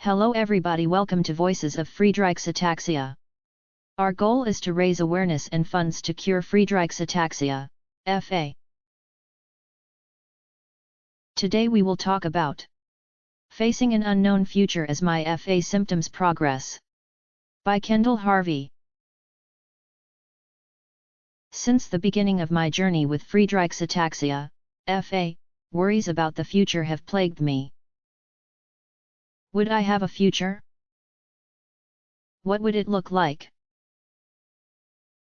Hello everybody, welcome to Voices of Friedreich's Ataxia. Our goal is to raise awareness and funds to cure Friedreich's Ataxia, FA. Today we will talk about Facing an Unknown Future as My FA Symptoms Progress by Kendall Harvey. Since the beginning of my journey with Friedreich's Ataxia, FA, worries about the future have plagued me. Would I have a future? What would it look like?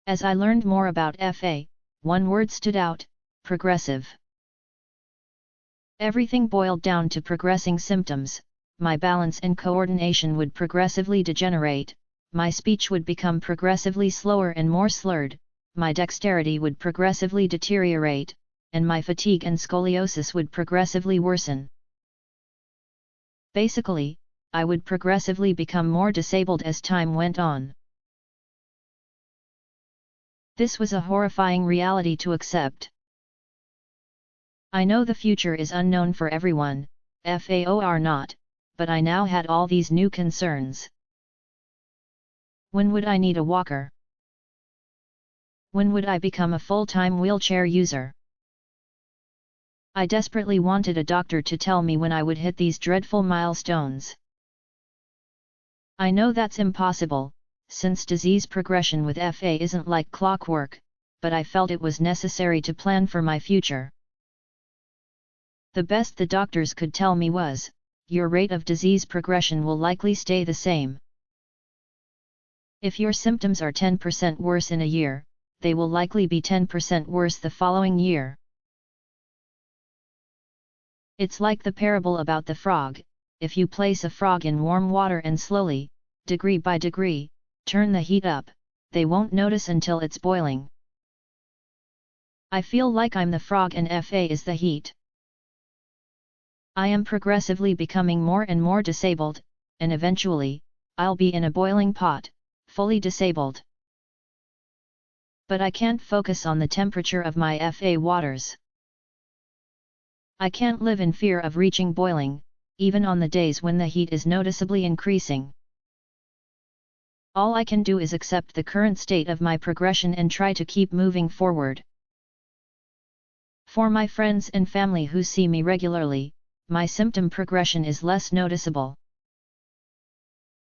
As I learned more about FA, one word stood out: progressive. Everything boiled down to progressing symptoms. My balance and coordination would progressively degenerate, my speech would become progressively slower and more slurred, my dexterity would progressively deteriorate, and my fatigue and scoliosis would progressively worsen. Basically, I would progressively become more disabled as time went on. This was a horrifying reality to accept. I know the future is unknown for everyone, FAOR not, but I now had all these new concerns. When would I need a walker? When would I become a full-time wheelchair user? I desperately wanted a doctor to tell me when I would hit these dreadful milestones. I know that's impossible, since disease progression with FA isn't like clockwork, but I felt it was necessary to plan for my future. The best the doctors could tell me was, your rate of disease progression will likely stay the same. If your symptoms are 10% worse in a year, they will likely be 10% worse the following year. It's like the parable about the frog. If you place a frog in warm water and slowly, degree by degree, turn the heat up, they won't notice until it's boiling. I feel like I'm the frog and FA is the heat. I am progressively becoming more and more disabled, and eventually, I'll be in a boiling pot, fully disabled. But I can't focus on the temperature of my FA waters. I can't live in fear of reaching boiling, even on the days when the heat is noticeably increasing. All I can do is accept the current state of my progression and try to keep moving forward. For my friends and family who see me regularly, my symptom progression is less noticeable.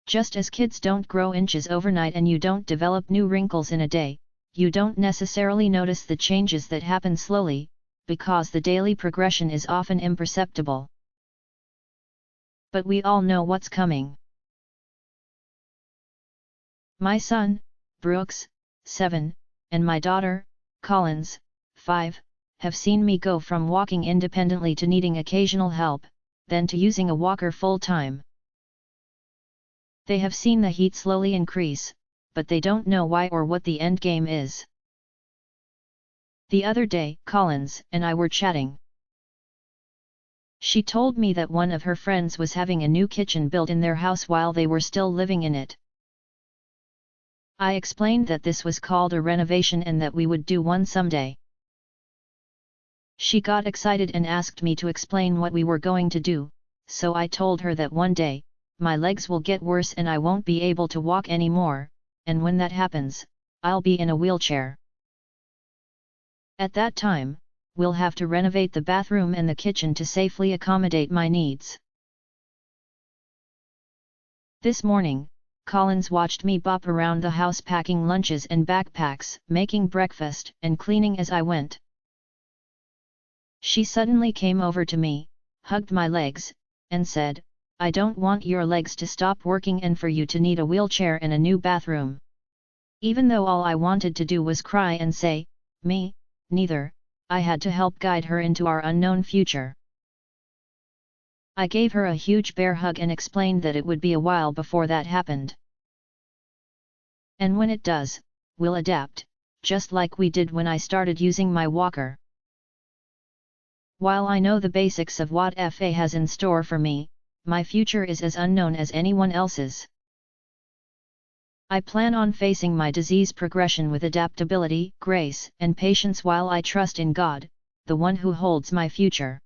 Just as kids don't grow inches overnight and you don't develop new wrinkles in a day, you don't necessarily notice the changes that happen slowly, because the daily progression is often imperceptible. But we all know what's coming. My son, Brooks, 7, and my daughter, Collins, 5, have seen me go from walking independently to needing occasional help, then to using a walker full-time. They have seen the heat slowly increase, but they don't know why or what the end game is. The other day, Collins and I were chatting. She told me that one of her friends was having a new kitchen built in their house while they were still living in it. I explained that this was called a renovation and that we would do one someday. She got excited and asked me to explain what we were going to do, so I told her that one day, my legs will get worse and I won't be able to walk anymore, and when that happens, I'll be in a wheelchair. At that time, we'll have to renovate the bathroom and the kitchen to safely accommodate my needs. This morning, Collins watched me bop around the house packing lunches and backpacks, making breakfast and cleaning as I went. She suddenly came over to me, hugged my legs, and said, "I don't want your legs to stop working and for you to need a wheelchair and a new bathroom." Even though all I wanted to do was cry and say, "Me, neither," I had to help guide her into our unknown future. I gave her a huge bear hug and explained that it would be a while before that happened. And when it does, we'll adapt, just like we did when I started using my walker. While I know the basics of what FA has in store for me, my future is as unknown as anyone else's. I plan on facing my disease progression with adaptability, grace, and patience while I trust in God, the one who holds my future.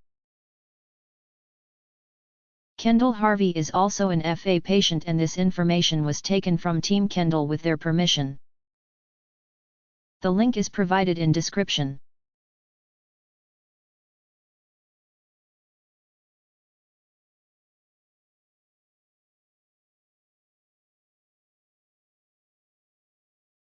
Kendall Harvey is also an FA patient and this information was taken from Team Kendall with their permission. The link is provided in description.